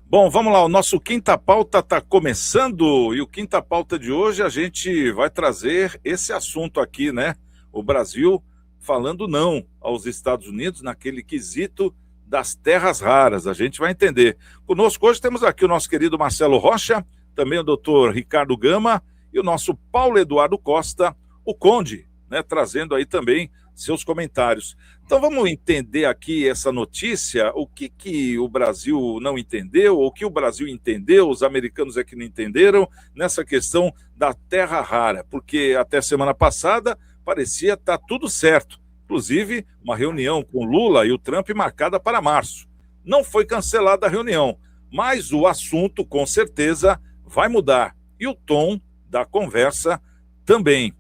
Bom, vamos lá, o nosso Quinta Pauta está começando e o Quinta Pauta de hoje a gente vai trazer esse assunto aqui, né? O Brasil falando não aos Estados Unidos naquele quesito das terras raras, a gente vai entender. Conosco hoje temos aqui o nosso querido Marcelo Rocha, também o doutor Ricardo Gama e o nosso Paulo Eduardo Costa, o Conde, né? Trazendo aí também seus comentários. Então vamos entender aqui essa notícia, o que o Brasil não entendeu, o que o Brasil entendeu, os americanos é que não entenderam nessa questão da terra rara, porque até semana passada parecia estar tudo certo, inclusive uma reunião com Lula e o Trump marcada para março. Não foi cancelada a reunião, mas o assunto com certeza vai mudar e o tom da conversa também.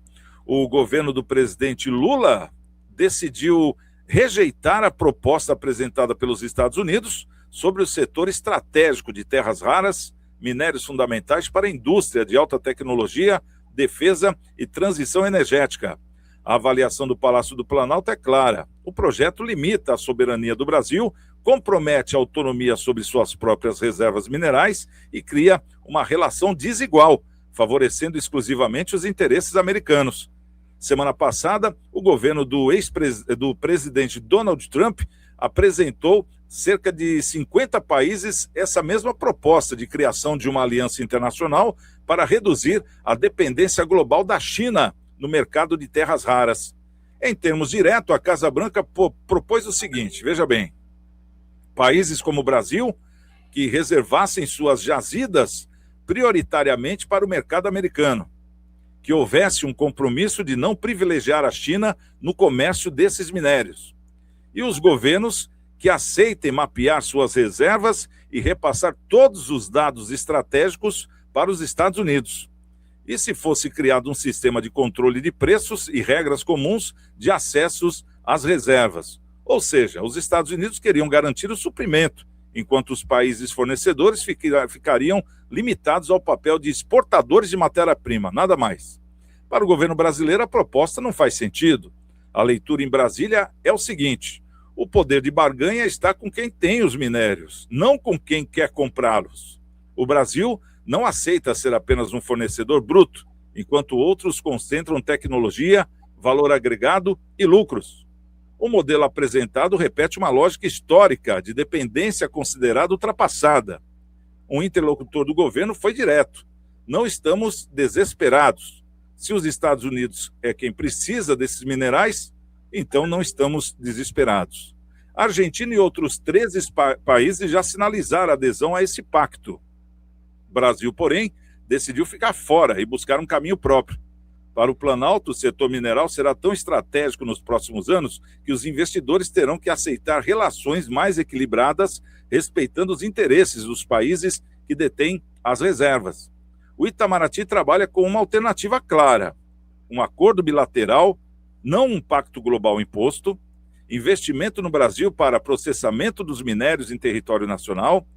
O governo do presidente Lula decidiu rejeitar a proposta apresentada pelos Estados Unidos sobre o setor estratégico de terras raras, minérios fundamentais para a indústria de alta tecnologia, defesa e transição energética. A avaliação do Palácio do Planalto é clara. O projeto limita a soberania do Brasil, compromete a autonomia sobre suas próprias reservas minerais e cria uma relação desigual, favorecendo exclusivamente os interesses americanos. Semana passada, o governo do presidente Donald Trump apresentou cerca de 50 países essa mesma proposta de criação de uma aliança internacional para reduzir a dependência global da China no mercado de terras raras. Em termos diretos, a Casa Branca propôs o seguinte, veja bem, países como o Brasil, que reservassem suas jazidas prioritariamente para o mercado americano, que houvesse um compromisso de não privilegiar a China no comércio desses minérios. E os governos que aceitem mapear suas reservas e repassar todos os dados estratégicos para os Estados Unidos. E se fosse criado um sistema de controle de preços e regras comuns de acessos às reservas. Ou seja, os Estados Unidos queriam garantir o suprimento, enquanto os países fornecedores ficariam limitados ao papel de exportadores de matéria-prima, nada mais. Para o governo brasileiro, a proposta não faz sentido. A leitura em Brasília é o seguinte: o poder de barganha está com quem tem os minérios, não com quem quer comprá-los. O Brasil não aceita ser apenas um fornecedor bruto, enquanto outros concentram tecnologia, valor agregado e lucros. O modelo apresentado repete uma lógica histórica de dependência considerada ultrapassada. Um interlocutor do governo foi direto: não estamos desesperados. Se os Estados Unidos é quem precisa desses minerais, então não estamos desesperados. A Argentina e outros 13 países já sinalizaram adesão a esse pacto. O Brasil, porém, decidiu ficar fora e buscar um caminho próprio. Para o Planalto, o setor mineral será tão estratégico nos próximos anos que os investidores terão que aceitar relações mais equilibradas, respeitando os interesses dos países que detêm as reservas. O Itamaraty trabalha com uma alternativa clara: um acordo bilateral, não um pacto global imposto, investimento no Brasil para processamento dos minérios em território nacional,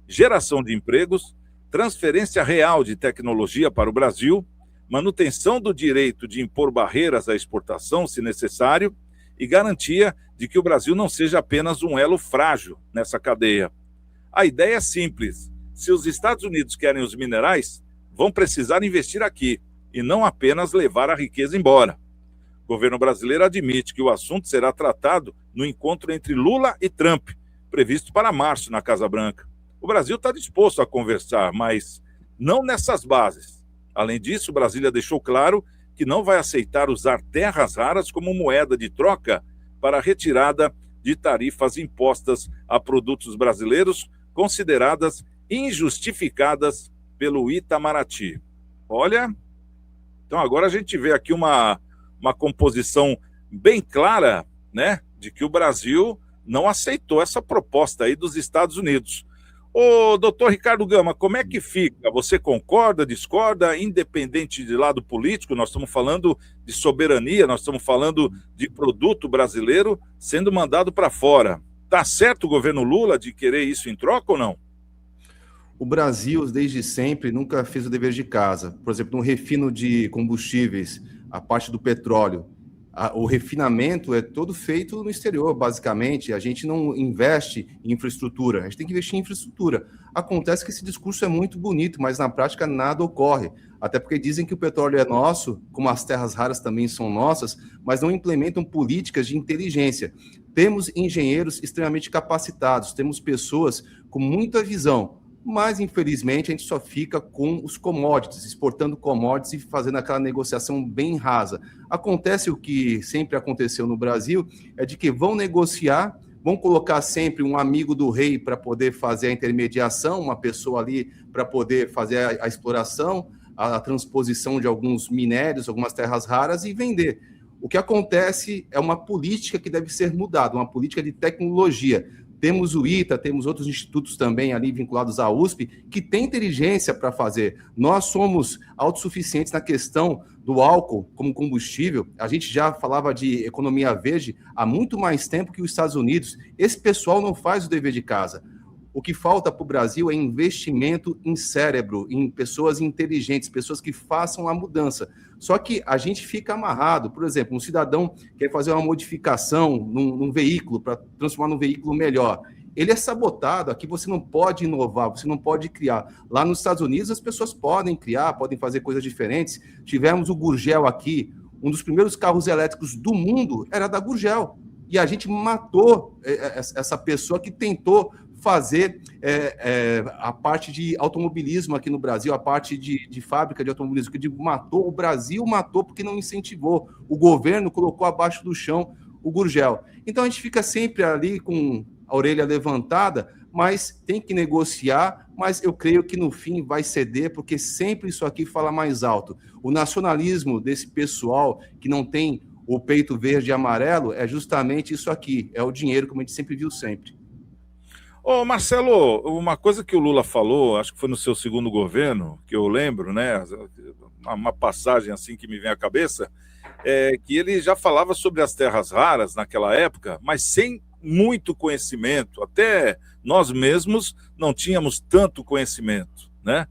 geração de empregos, transferência real de tecnologia para o Brasil, manutenção do direito de impor barreiras à exportação, se necessário, e garantia de que o Brasil não seja apenas um elo frágil nessa cadeia. A ideia é simples: se os Estados Unidos querem os minerais, vão precisar investir aqui, e não apenas levar a riqueza embora. O governo brasileiro admite que o assunto será tratado no encontro entre Lula e Trump, previsto para março na Casa Branca. O Brasil está disposto a conversar, mas não nessas bases. Além disso, Brasília deixou claro que não vai aceitar usar terras raras como moeda de troca para a retirada de tarifas impostas a produtos brasileiros consideradas injustificadas pelo Itamaraty. Olha, então agora a gente vê aqui uma composição bem clara, né, de que o Brasil não aceitou essa proposta aí dos Estados Unidos. Ô, doutor Ricardo Gama, como é que fica? Você concorda, discorda, independente de lado político? Nós estamos falando de soberania, nós estamos falando de produto brasileiro sendo mandado para fora. Está certo o governo Lula de querer isso em troca ou não? O Brasil, desde sempre, nunca fez o dever de casa. Por exemplo, no refino de combustíveis, a parte do petróleo, O refinamento é todo feito no exterior, basicamente. A gente não investe em infraestrutura, a gente tem que investir em infraestrutura. Acontece que esse discurso é muito bonito, mas na prática nada ocorre. Até porque dizem que o petróleo é nosso, como as terras raras também são nossas, mas não implementam políticas de inteligência. Temos engenheiros extremamente capacitados, temos pessoas com muita visão, mas infelizmente a gente só fica com os commodities, exportando commodities e fazendo aquela negociação bem rasa. Acontece o que sempre aconteceu no Brasil, é de que vão negociar, vão colocar sempre um amigo do rei para poder fazer a intermediação, uma pessoa ali para poder fazer a exploração, a transposição de alguns minérios, algumas terras raras e vender. O que acontece é uma política que deve ser mudada, uma política de tecnologia. Temos o ITA, temos outros institutos também ali vinculados à USP, que têm inteligência para fazer. Nós somos autossuficientes na questão do álcool como combustível. A gente já falava de economia verde há muito mais tempo que os Estados Unidos. Esse pessoal não faz o dever de casa. O que falta para o Brasil é investimento em cérebro, em pessoas inteligentes, pessoas que façam a mudança. Só que a gente fica amarrado. Por exemplo, um cidadão quer fazer uma modificação num veículo para transformar num veículo melhor. Ele é sabotado. Aqui você não pode inovar, você não pode criar. Lá nos Estados Unidos as pessoas podem criar, podem fazer coisas diferentes. Tivemos o Gurgel aqui, um dos primeiros carros elétricos do mundo era da Gurgel. E a gente matou essa pessoa que tentou fazer a parte de automobilismo aqui no Brasil, a parte de fábrica de automobilismo, que matou, o Brasil matou porque não incentivou. O governo colocou abaixo do chão o Gurgel. Então a gente fica sempre ali com a orelha levantada, mas tem que negociar, mas eu creio que no fim vai ceder, porque sempre isso aqui fala mais alto. O nacionalismo desse pessoal que não tem o peito verde e amarelo é justamente isso aqui, é o dinheiro, como a gente sempre viu sempre. Ô, Marcelo, uma coisa que o Lula falou, acho que foi no seu segundo governo, que eu lembro, né? Uma passagem assim que me vem à cabeça, é que ele já falava sobre as terras raras naquela época, mas sem muito conhecimento. Até nós mesmos não tínhamos tanto conhecimento, né?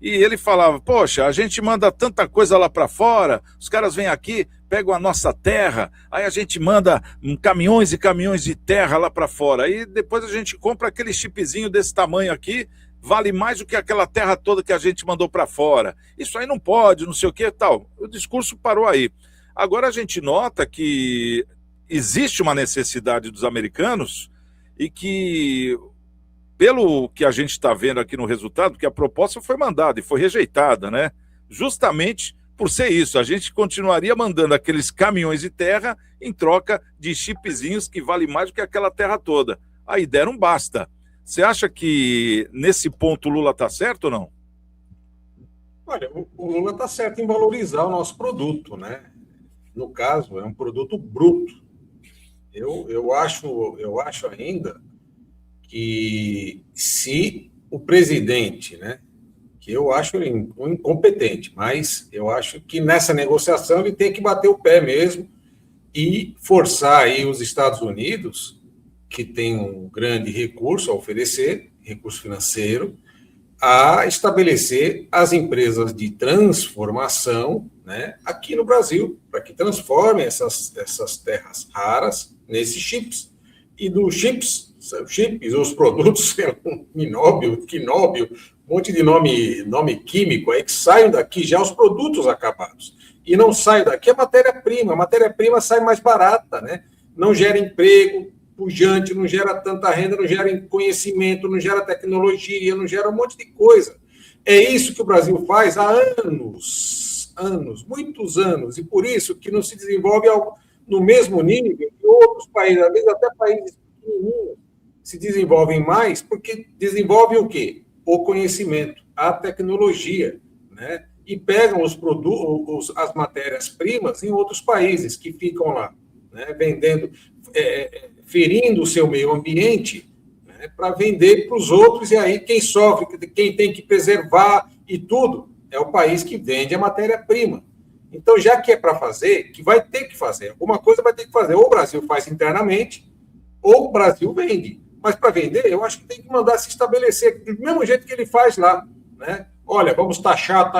E ele falava, poxa, a gente manda tanta coisa lá para fora, os caras vêm aqui, pegam a nossa terra, aí a gente manda caminhões e caminhões de terra lá para fora, aí depois a gente compra aquele chipzinho desse tamanho aqui, vale mais do que aquela terra toda que a gente mandou para fora. Isso aí não pode, não sei o que e tal. O discurso parou aí. Agora a gente nota que existe uma necessidade dos americanos e que, pelo que a gente está vendo aqui no resultado, que a proposta foi mandada e foi rejeitada, né? Justamente por ser isso, a gente continuaria mandando aqueles caminhões de terra em troca de chipzinhos que vale mais do que aquela terra toda. Aí deram basta. Você acha que nesse ponto o Lula está certo ou não? Olha, o Lula está certo em valorizar o nosso produto, né? No caso, é um produto bruto. Eu acho ainda que se o presidente, né, que eu acho ele um incompetente, mas eu acho que nessa negociação ele tem que bater o pé mesmo e forçar aí os Estados Unidos, que tem um grande recurso a oferecer, recurso financeiro, a estabelecer as empresas de transformação, né, aqui no Brasil, para que transformem essas terras raras nesses chips. E dos chips, os produtos, minóbio, quinóbio, um monte de nome químico aí, que saiam daqui já os produtos acabados. E não saiam daqui a matéria-prima sai mais barata, né? Não gera emprego pujante, não gera tanta renda, não gera conhecimento, não gera tecnologia, não gera um monte de coisa. É isso que o Brasil faz há anos, muitos anos, e por isso que não se desenvolve no mesmo nível que outros países, às vezes até países pequenininhos se desenvolvem mais, porque desenvolvem o quê? O conhecimento, a tecnologia, né? E pegam os produtos, as matérias-primas em outros países que ficam lá, né? Vendendo, ferindo o seu meio ambiente, né? Para vender para os outros, e aí quem sofre, quem tem que preservar e tudo, é o país que vende a matéria-prima. Então, já que é para fazer, que vai ter que fazer, alguma coisa vai ter que fazer. Ou o Brasil faz internamente, ou o Brasil vende. Mas para vender, eu acho que tem que mandar se estabelecer, do mesmo jeito que ele faz lá, né? Olha, vamos taxar,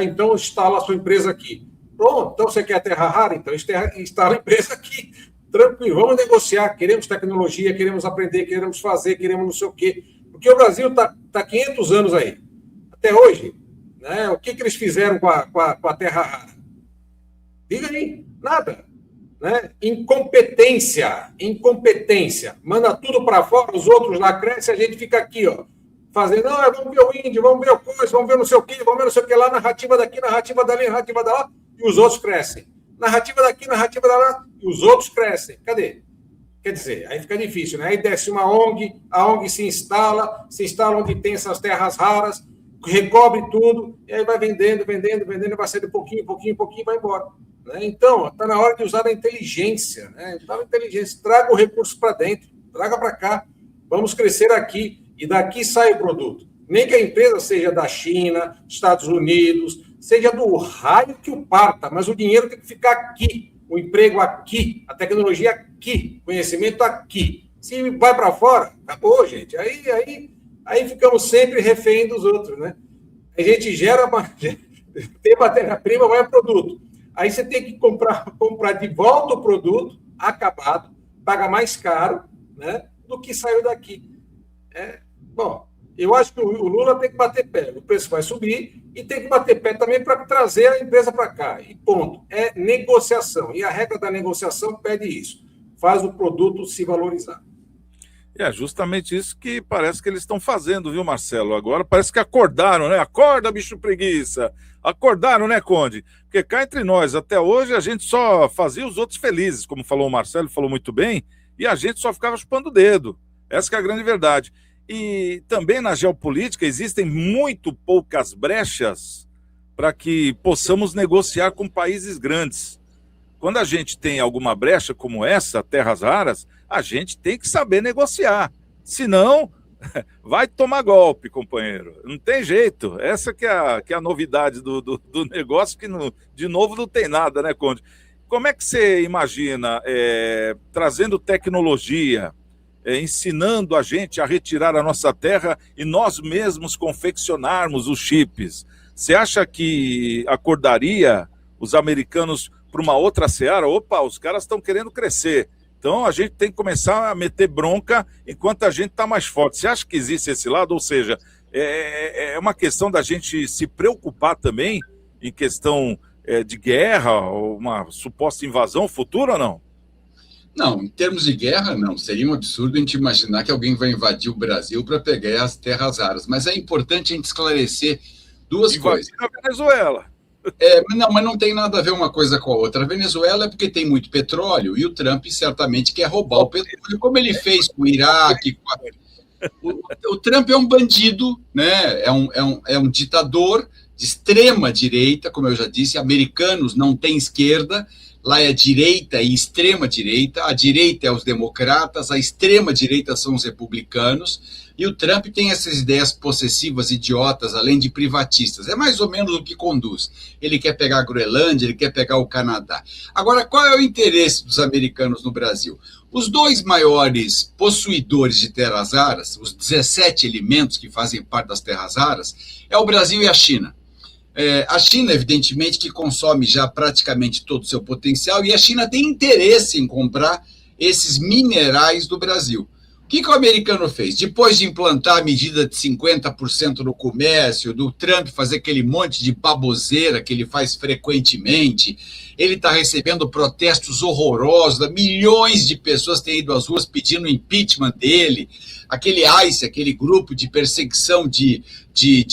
então instala a sua empresa aqui. Pronto, então você quer terra rara? Então instala a empresa aqui, tranquilo, vamos negociar, queremos tecnologia, queremos aprender, queremos fazer, queremos não sei o quê. Porque o Brasil está 500 anos aí, até hoje. Né? O que eles fizeram com a terra rara? Diga aí, nada. Né? Incompetência. Manda tudo para fora, os outros lá crescem, a gente fica aqui, ó, fazendo, vamos ver o índio, vamos ver o coisa, vamos ver não sei o quê, vamos ver não sei o que lá, narrativa daqui, narrativa dali, narrativa da lá, e os outros crescem. Narrativa daqui, narrativa da lá, e os outros crescem. Cadê? Quer dizer, aí fica difícil, né? Aí desce uma ONG, a ONG se instala onde tem essas terras raras, recobre tudo, e aí vai vendendo, vai ser de pouquinho, e vai embora. Né? Então, está na hora de usar a inteligência, né? Traga o recurso para dentro, traga para cá, vamos crescer aqui, e daqui sai o produto. Nem que a empresa seja da China, Estados Unidos, seja do raio que o parta, mas o dinheiro tem que ficar aqui, o emprego aqui, a tecnologia aqui, o conhecimento aqui. Se vai para fora, acabou, gente. Aí ficamos sempre refém dos outros, né? A gente tem matéria-prima, vai produto. Aí você tem que comprar de volta o produto acabado, paga mais caro, né, do que saiu daqui. Bom, eu acho que o Lula tem que bater pé. O preço vai subir e tem que bater pé também para trazer a empresa para cá. E ponto. É negociação. E a regra da negociação pede isso. Faz o produto se valorizar. É justamente isso que parece que eles estão fazendo, viu, Marcelo? Agora parece que acordaram, né? Acorda, bicho preguiça. Acordaram, né, Conde? Porque cá entre nós, até hoje, a gente só fazia os outros felizes, como falou o Marcelo, falou muito bem, e a gente só ficava chupando o dedo. Essa que é a grande verdade. E também na geopolítica existem muito poucas brechas para que possamos negociar com países grandes. Quando a gente tem alguma brecha como essa, terras raras, a gente tem que saber negociar. Senão, vai tomar golpe, companheiro. Não tem jeito. Essa que é a novidade do negócio, que de novo não tem nada, né, Conde? Como é que você imagina, trazendo tecnologia, ensinando a gente a retirar a nossa terra e nós mesmos confeccionarmos os chips? Você acha que acordaria os americanos para uma outra seara? Opa, os caras estão querendo crescer. Então a gente tem que começar a meter bronca enquanto a gente está mais forte. Você acha que existe esse lado? Ou seja, é uma questão da gente se preocupar também em questão de guerra ou uma suposta invasão futura ou não? Não, em termos de guerra, não. Seria um absurdo a gente imaginar que alguém vai invadir o Brasil para pegar as terras raras. Mas é importante a gente esclarecer duas coisas. A Venezuela. Mas não tem nada a ver uma coisa com a outra. A Venezuela é porque tem muito petróleo e o Trump certamente quer roubar o petróleo, como ele fez com o Iraque. O Trump é um bandido, né? É um ditador de extrema direita, como eu já disse. Americanos não têm esquerda. Lá é direita e extrema direita, a direita é os democratas, a extrema direita são os republicanos, e o Trump tem essas ideias possessivas, idiotas, além de privatistas. É mais ou menos o que conduz. Ele quer pegar a Groenlândia, ele quer pegar o Canadá. Agora, qual é o interesse dos americanos no Brasil? Os dois maiores possuidores de terras raras, os 17 elementos que fazem parte das terras raras, é o Brasil e a China. A China, evidentemente, que consome já praticamente todo o seu potencial, e a China tem interesse em comprar esses minerais do Brasil. O que o americano fez? Depois de implantar a medida de 50% no comércio, do Trump fazer aquele monte de baboseira que ele faz frequentemente, ele está recebendo protestos horrorosos, milhões de pessoas têm ido às ruas pedindo o impeachment dele, aquele ICE, aquele grupo de perseguição de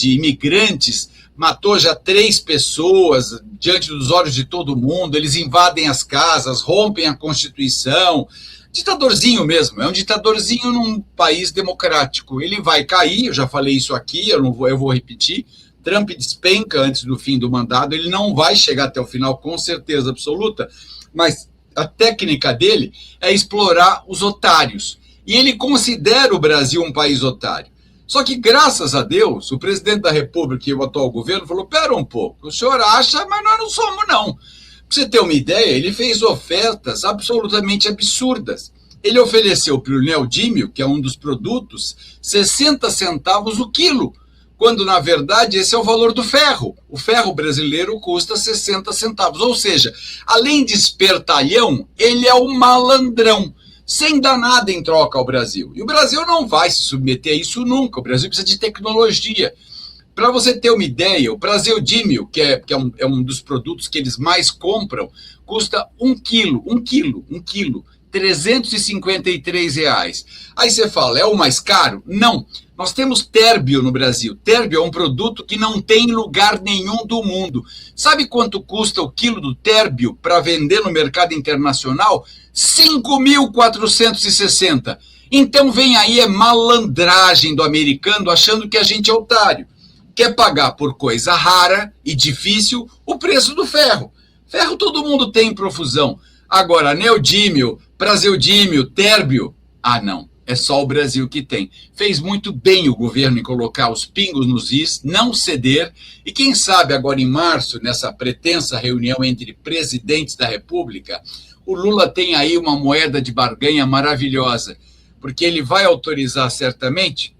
imigrantes, matou já 3 pessoas diante dos olhos de todo mundo, eles invadem as casas, rompem a Constituição, ditadorzinho mesmo, é um ditadorzinho num país democrático. Ele vai cair, eu já falei isso aqui, eu vou repetir, Trump despenca antes do fim do mandato, ele não vai chegar até o final com certeza absoluta, mas a técnica dele é explorar os otários, e ele considera o Brasil um país otário. Só que, graças a Deus, o presidente da República e o atual governo falou, pera um pouco, o senhor acha, mas nós não somos, não. Pra você ter uma ideia, ele fez ofertas absolutamente absurdas. Ele ofereceu para o neodímio, que é um dos produtos, 60 centavos o quilo, quando, na verdade, esse é o valor do ferro. O ferro brasileiro custa 60 centavos. Ou seja, além de espertalhão, ele é um malandrão, sem dar nada em troca ao Brasil. E o Brasil não vai se submeter a isso nunca. O Brasil precisa de tecnologia. Para você ter uma ideia, o praseodímio, que é um dos produtos que eles mais compram, custa um quilo, R$353. Aí você fala, é o mais caro? Não. Nós temos térbio no Brasil. Térbio é um produto que não tem em lugar nenhum do mundo. Sabe quanto custa o quilo do térbio para vender no mercado internacional? 5.460. Então vem aí malandragem do americano achando que a gente é otário. Quer pagar por coisa rara e difícil o preço do ferro. Ferro todo mundo tem em profusão. Agora, neodímio, praseodímio, térbio, não. É só o Brasil que tem. Fez muito bem o governo em colocar os pingos nos is, não ceder, e quem sabe agora em março, nessa pretensa reunião entre presidentes da República, o Lula tem aí uma moeda de barganha maravilhosa, porque ele vai autorizar certamente,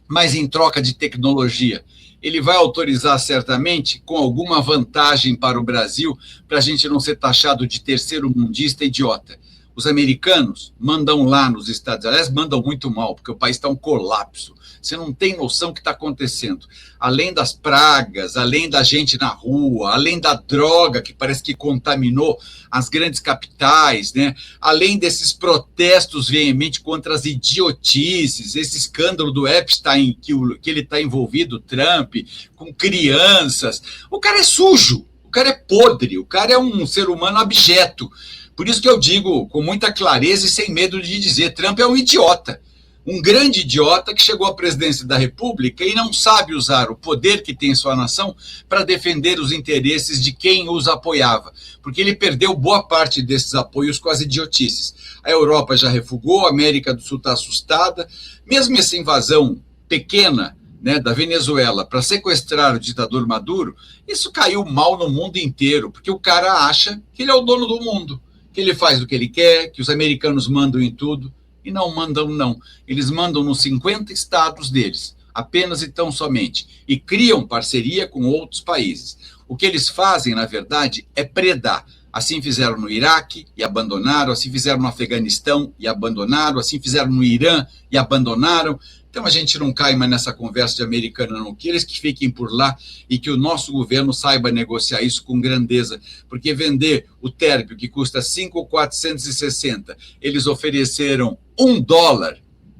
mas em troca de tecnologia. Ele vai autorizar certamente com alguma vantagem para o Brasil, para a gente não ser taxado de terceiro mundista idiota. Os americanos mandam lá nos Estados Unidos, aliás, mandam muito mal, porque o país está um colapso. Você não tem noção do que está acontecendo. Além das pragas, além da gente na rua, além da droga que parece que contaminou as grandes capitais, né? Além desses protestos veementes contra as idiotices, esse escândalo do Epstein que ele está envolvido, Trump, com crianças. O cara é sujo, o cara é podre, o cara é um ser humano abjeto. Por isso que eu digo com muita clareza e sem medo de dizer, Trump é um idiota. Um grande idiota que chegou à presidência da República e não sabe usar o poder que tem em sua nação para defender os interesses de quem os apoiava. Porque ele perdeu boa parte desses apoios com as idiotices. A Europa já refugou, a América do Sul está assustada. Mesmo essa invasão pequena, né, da Venezuela para sequestrar o ditador Maduro, isso caiu mal no mundo inteiro, porque o cara acha que ele é o dono do mundo, que ele faz o que ele quer, que os americanos mandam em tudo, e não mandam não. Eles mandam nos 50 estados deles, apenas e tão somente, e criam parceria com outros países. O que eles fazem, na verdade, é predar. Assim fizeram no Iraque e abandonaram, assim fizeram no Afeganistão e abandonaram, assim fizeram no Irã e abandonaram. Então a gente não cai mais nessa conversa de americano, não. Que eles que fiquem por lá e que o nosso governo saiba negociar isso com grandeza. Porque vender o térbio, que custa 5.460, eles ofereceram $1,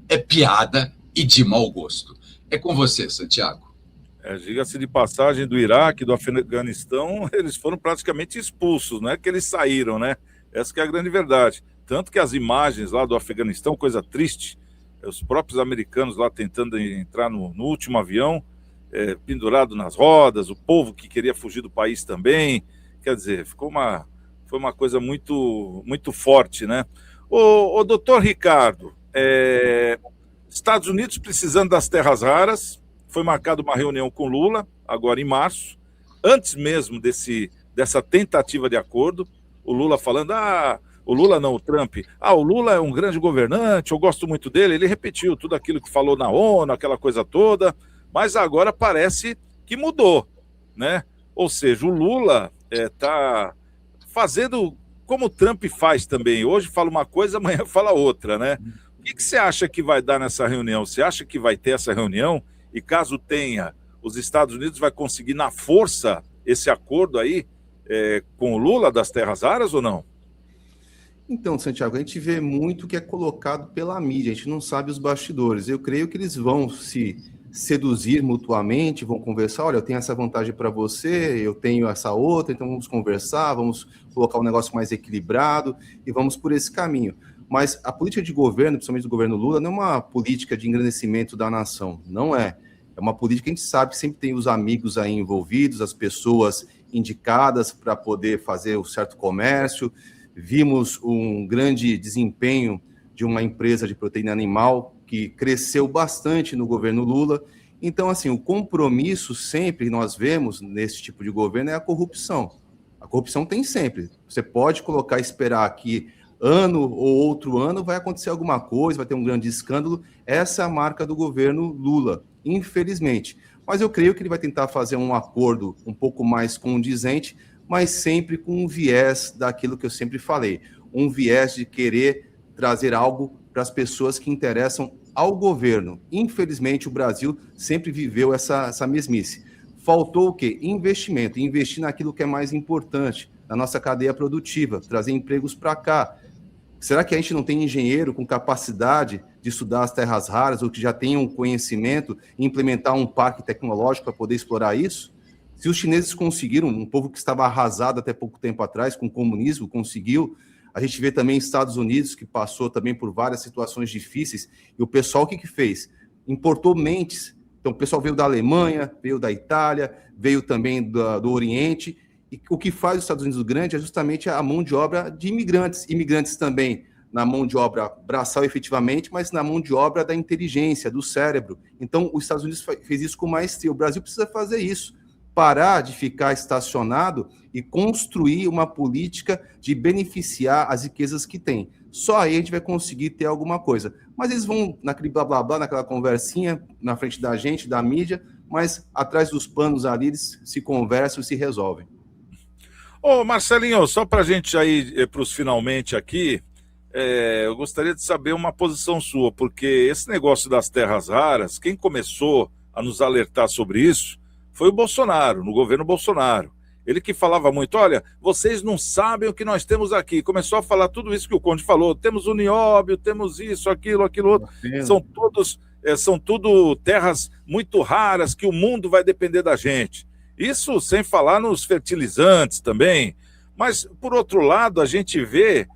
é piada e de mau gosto. É com você, Santiago. Diga-se de passagem, do Iraque, do Afeganistão, eles foram praticamente expulsos, não é que eles saíram, né? Essa que é a grande verdade. Tanto que as imagens lá do Afeganistão, coisa triste, os próprios americanos lá tentando entrar no último avião, pendurado nas rodas, o povo que queria fugir do país também, quer dizer, foi uma coisa muito, muito forte, né? O doutor Ricardo, Estados Unidos precisando das terras raras, foi marcada uma reunião com Lula, agora em março, antes mesmo dessa tentativa de acordo, o Lula falando, o Lula não, o Trump, o Lula é um grande governante, eu gosto muito dele, ele repetiu tudo aquilo que falou na ONU, aquela coisa toda, mas agora parece que mudou, né? Ou seja, o Lula está fazendo como o Trump faz também, hoje fala uma coisa, amanhã fala outra, né? O que você acha que vai dar nessa reunião? Você acha que vai ter essa reunião? E caso tenha, os Estados Unidos vai conseguir na força esse acordo aí com o Lula das terras raras ou não? Então, Santiago, a gente vê muito que é colocado pela mídia, a gente não sabe os bastidores. Eu creio que eles vão se seduzir mutuamente, vão conversar, olha, eu tenho essa vantagem para você, eu tenho essa outra, então vamos conversar, vamos colocar um negócio mais equilibrado e vamos por esse caminho. Mas a política de governo, principalmente do governo Lula, não é uma política de engrandecimento da nação, não é. É uma política que a gente sabe que sempre tem os amigos aí envolvidos, as pessoas indicadas para poder fazer o certo comércio. Vimos um grande desempenho de uma empresa de proteína animal que cresceu bastante no governo Lula. Então, assim, o compromisso sempre que nós vemos nesse tipo de governo é a corrupção. A corrupção tem sempre. Você pode esperar que ano ou outro ano vai acontecer alguma coisa, vai ter um grande escândalo. Essa é a marca do governo Lula, infelizmente. mas eu creio que ele vai tentar fazer um acordo um pouco mais condizente, mas sempre com um viés daquilo que eu sempre falei, um viés de querer trazer algo para as pessoas que interessam ao governo. Infelizmente, o Brasil sempre viveu essa mesmice. Faltou o quê? Investimento, investir naquilo que é mais importante, na nossa cadeia produtiva, trazer empregos para cá. Será que a gente não tem engenheiro com capacidade de estudar as terras raras ou que já tenham um conhecimento e implementar um parque tecnológico para poder explorar isso? Se os chineses conseguiram, um povo que estava arrasado até pouco tempo atrás com o comunismo, conseguiu. A gente vê também Estados Unidos, que passou também por várias situações difíceis, e o pessoal o que fez? Importou mentes. Então, o pessoal veio da Alemanha, veio da Itália, veio também do Oriente, e o que faz os Estados Unidos grande é justamente a mão de obra de imigrantes. Imigrantes também na mão de obra braçal, efetivamente, mas na mão de obra da inteligência, do cérebro. Então, os Estados Unidos fez isso com maestria. O Brasil precisa fazer isso. Parar de ficar estacionado e construir uma política de beneficiar as riquezas que tem. Só aí a gente vai conseguir ter alguma coisa. Mas eles vão naquele blá blá blá, naquela conversinha na frente da gente, da mídia, mas atrás dos panos ali eles se conversam e se resolvem. Ô Marcelinho, só para a gente aí para os finalmente aqui, eu gostaria de saber uma posição sua, porque esse negócio das terras raras, quem começou a nos alertar sobre isso foi o Bolsonaro, no governo Bolsonaro. Ele que falava muito, olha, vocês não sabem o que nós temos aqui. Começou a falar tudo isso que o Conde falou. Temos o nióbio, temos isso, aquilo outro. São tudo terras muito raras que o mundo vai depender da gente. Isso sem falar nos fertilizantes também. Mas, por outro lado, a gente vê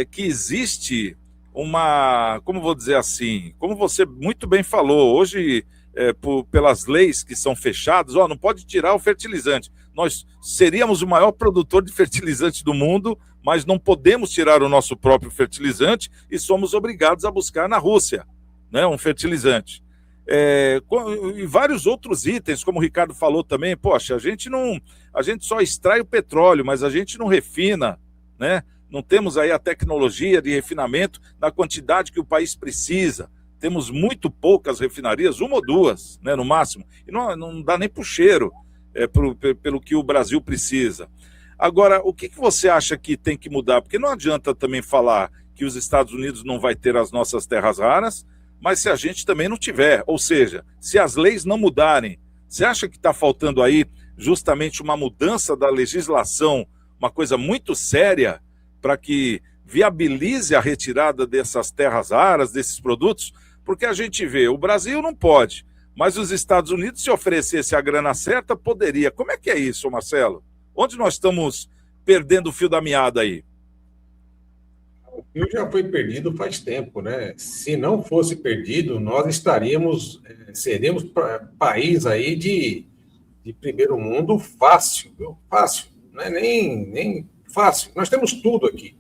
que existe uma, como vou dizer assim, como você muito bem falou, hoje... pelas leis que são fechadas, não pode tirar o fertilizante. Nós seríamos o maior produtor de fertilizante do mundo, mas não podemos tirar o nosso próprio fertilizante e somos obrigados a buscar na Rússia, né, um fertilizante. E vários outros itens, como o Ricardo falou também, poxa, a gente só extrai o petróleo, mas a gente não refina, né? Não temos aí a tecnologia de refinamento na quantidade que o país precisa. Temos muito poucas refinarias, uma ou duas, né, no máximo, e não dá nem para o cheiro pelo que o Brasil precisa. Agora, o que você acha que tem que mudar? Porque não adianta também falar que os Estados Unidos não vai ter as nossas terras raras, mas se a gente também não tiver, ou seja, se as leis não mudarem, você acha que está faltando aí justamente uma mudança da legislação, uma coisa muito séria, para que viabilize a retirada dessas terras raras, desses produtos? Porque a gente vê, o Brasil não pode, mas os Estados Unidos, se oferecesse a grana certa, poderia. Como é que é isso, Marcelo? Onde nós estamos perdendo o fio da meada aí? O fio já foi perdido faz tempo, né? Se não fosse perdido, nós seríamos país aí de primeiro mundo fácil, viu? Fácil, não é nem fácil. Nós temos tudo aqui.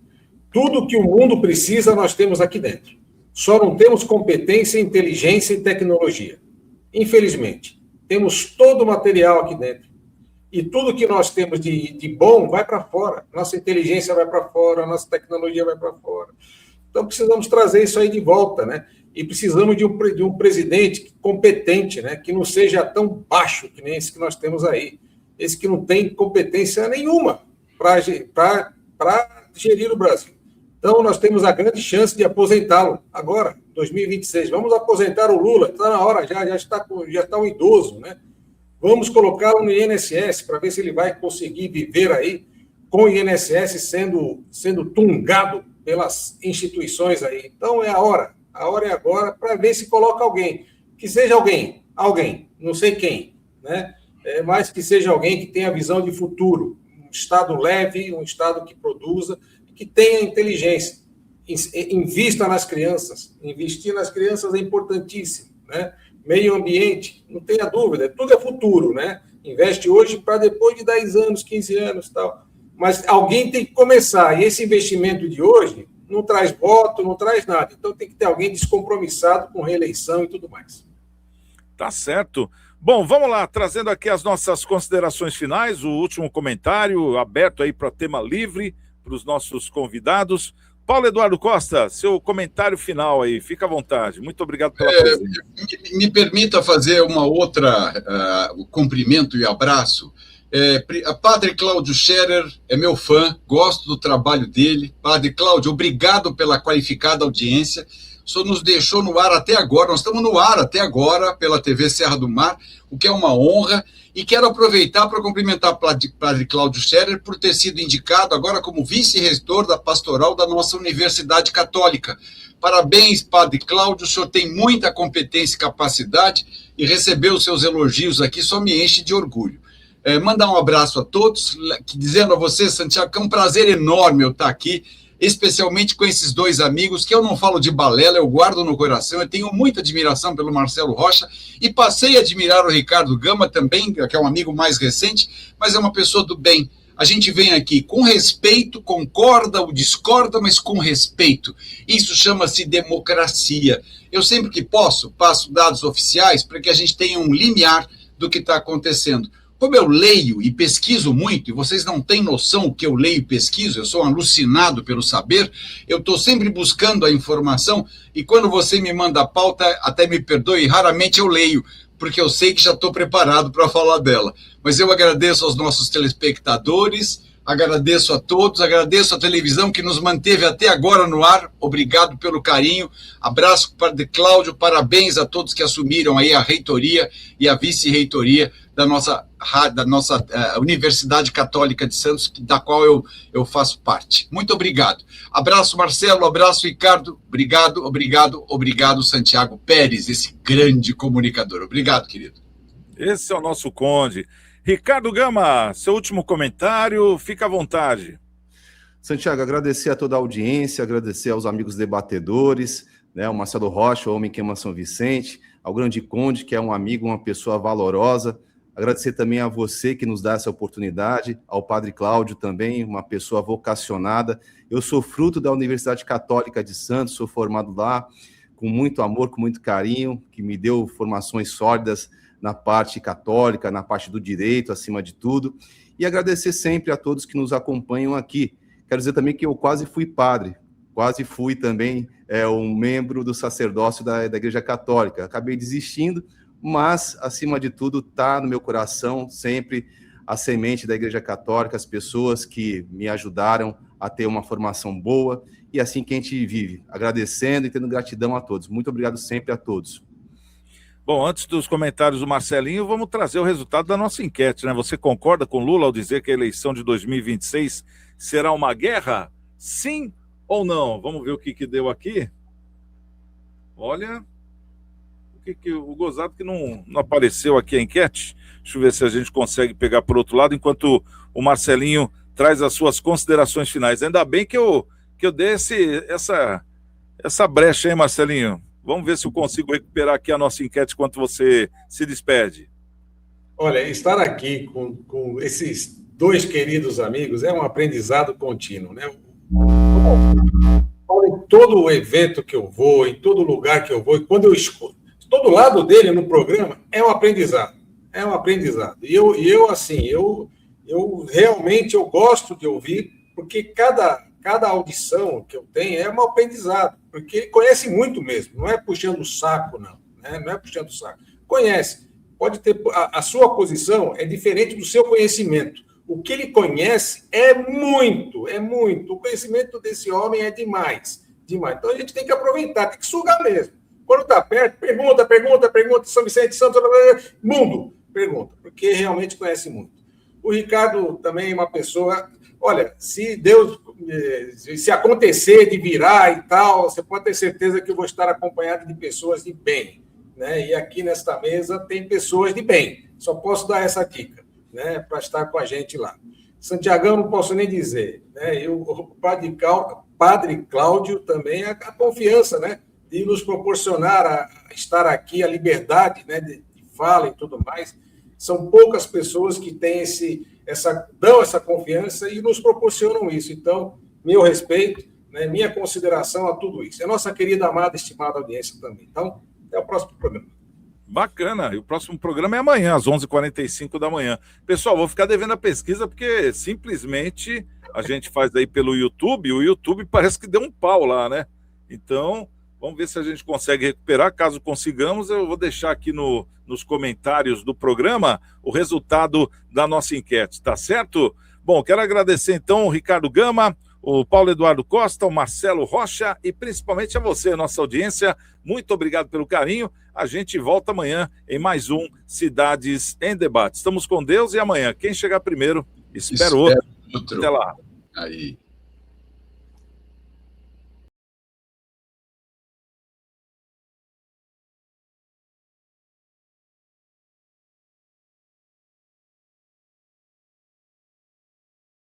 Tudo que o mundo precisa, nós temos aqui dentro. Só não temos competência, inteligência e tecnologia. Infelizmente. Temos todo o material aqui dentro. E tudo que nós temos de bom vai para fora. Nossa inteligência vai para fora, nossa tecnologia vai para fora. Então, precisamos trazer isso aí de volta, né? E precisamos de um presidente competente, né? Que não seja tão baixo que nem esse que nós temos aí. Esse que não tem competência nenhuma para gerir o Brasil. Então, nós temos a grande chance de aposentá-lo agora, 2026. Vamos aposentar o Lula, está na hora, já está um idoso, né? Vamos colocá-lo no INSS para ver se ele vai conseguir viver aí com o INSS sendo tungado pelas instituições aí. Então, é a hora é agora para ver se coloca alguém, que seja alguém, não sei quem, né? Mas que seja alguém que tenha visão de futuro, um Estado leve, um Estado que produza, que tenha inteligência, invista nas crianças. Investir nas crianças é importantíssimo, né? Meio ambiente, não tenha dúvida, tudo é futuro, né? Investe hoje para depois de 10 anos, 15 anos e tal. Mas alguém tem que começar, e esse investimento de hoje não traz voto, não traz nada. Então tem que ter alguém descompromissado com reeleição e tudo mais. Tá certo. Bom, vamos lá, trazendo aqui as nossas considerações finais, o último comentário aberto aí para tema livre, para os nossos convidados. Paulo Eduardo Costa, seu comentário final aí, fica à vontade. Muito obrigado pela presença. Me permita fazer uma outra cumprimento e abraço. Padre Cláudio Scherer é meu fã, gosto do trabalho dele. Padre Cláudio, obrigado pela qualificada audiência. O senhor nos deixou no ar até agora, nós estamos no ar até agora pela TV Serra do Mar, o que é uma honra. E quero aproveitar para cumprimentar o Padre Cláudio Scherer por ter sido indicado agora como vice-reitor da pastoral da nossa Universidade Católica. Parabéns, Padre Cláudio, o senhor tem muita competência e capacidade e receber os seus elogios aqui só me enche de orgulho. Mandar um abraço a todos, dizendo a você, Santiago, que é um prazer enorme eu estar aqui, especialmente com esses dois amigos, que eu não falo de balela, eu guardo no coração, eu tenho muita admiração pelo Marcelo Rocha, e passei a admirar o Ricardo Gama também, que é um amigo mais recente, mas é uma pessoa do bem. A gente vem aqui com respeito, concorda ou discorda, mas com respeito. Isso chama-se democracia. Eu sempre que posso, passo dados oficiais para que a gente tenha um limiar do que está acontecendo. Como eu leio e pesquiso muito, e vocês não têm noção o que eu leio e pesquiso, eu sou alucinado pelo saber, eu estou sempre buscando a informação, e quando você me manda a pauta, até me perdoe, raramente eu leio, porque eu sei que já estou preparado para falar dela. Mas eu agradeço aos nossos telespectadores, agradeço a todos, agradeço a televisão que nos manteve até agora no ar, obrigado pelo carinho, abraço para o Padre Cláudio, parabéns a todos que assumiram aí a reitoria e a vice-reitoria da nossa Universidade Católica de Santos, da qual eu faço parte. Muito obrigado. Abraço, Marcelo, abraço, Ricardo, obrigado, Santiago Pérez, esse grande comunicador. Obrigado, querido. Esse é o nosso conde. Ricardo Gama, seu último comentário, fica à vontade. Santiago, agradecer a toda a audiência, agradecer aos amigos debatedores, né, ao Marcelo Rocha, ao Homem que ama São Vicente, ao Grande Conde, que é um amigo, uma pessoa valorosa. Agradecer também a você que nos dá essa oportunidade, ao Padre Cláudio também, uma pessoa vocacionada. Eu sou fruto da Universidade Católica de Santos, sou formado lá com muito amor, com muito carinho, que me deu formações sólidas na parte católica, na parte do direito, acima de tudo. E agradecer sempre a todos que nos acompanham aqui. Quero dizer também que eu quase fui padre, quase fui também um membro do sacerdócio da Igreja Católica. Acabei desistindo, mas, acima de tudo, está no meu coração sempre a semente da Igreja Católica, as pessoas que me ajudaram a ter uma formação boa, e assim que a gente vive, agradecendo e tendo gratidão a todos. Muito obrigado sempre a todos. Bom, antes dos comentários do Marcelinho, vamos trazer o resultado da nossa enquete, né? Você concorda com Lula ao dizer que a eleição de 2026 será uma guerra? Sim ou não? Vamos ver o que deu aqui. Olha... o gozado que não apareceu aqui a enquete. Deixa eu ver se a gente consegue pegar por outro lado, enquanto o Marcelinho traz as suas considerações finais. Ainda bem que eu dei essa brecha, hein, Marcelinho? Vamos ver se eu consigo recuperar aqui a nossa enquete enquanto você se despede. Olha, estar aqui com esses dois queridos amigos é um aprendizado contínuo, né? Em todo evento que eu vou, em todo lugar que eu vou, e quando eu escuto, todo lado dele no programa é um aprendizado. É um aprendizado. E eu assim, eu realmente gosto de ouvir, porque cada audição que eu tenho é um aprendizado, porque ele conhece muito mesmo, não é puxando o saco, não. Né? Não é puxando o saco. Conhece. Pode ter... A sua posição é diferente do seu conhecimento. O que ele conhece é muito. O conhecimento desse homem é demais. Então a gente tem que aproveitar, tem que sugar mesmo. Quando está perto, pergunta, São Vicente, Santos, mundo, pergunta, porque realmente conhece muito. O Ricardo também é uma pessoa, olha, se acontecer de virar e tal, você pode ter certeza que eu vou estar acompanhado de pessoas de bem, né? E aqui nesta mesa tem pessoas de bem, só posso dar essa dica, né, para estar com a gente lá. Santiagão não posso nem dizer, né? O Padre Cláudio também, a confiança, né? De nos proporcionar a estar aqui, a liberdade, né, de fala e tudo mais. São poucas pessoas que têm dão essa confiança e nos proporcionam isso. Então, meu respeito, né, minha consideração a tudo isso. É a nossa querida, amada, estimada audiência também. Então, até o próximo programa. Bacana. E o próximo programa é amanhã, às 11h45 da manhã. Pessoal, vou ficar devendo a pesquisa, porque simplesmente a gente faz aí pelo YouTube, o YouTube parece que deu um pau lá, né? Então, vamos ver se a gente consegue recuperar. Caso consigamos, eu vou deixar aqui nos comentários do programa o resultado da nossa enquete, tá certo? Bom, quero agradecer então o Ricardo Gama, o Paulo Eduardo Costa, o Marcelo Rocha e principalmente a você, nossa audiência. Muito obrigado pelo carinho. A gente volta amanhã em mais um Cidades em Debate. Estamos com Deus e amanhã, quem chegar primeiro, espera outro. Até lá. Aí.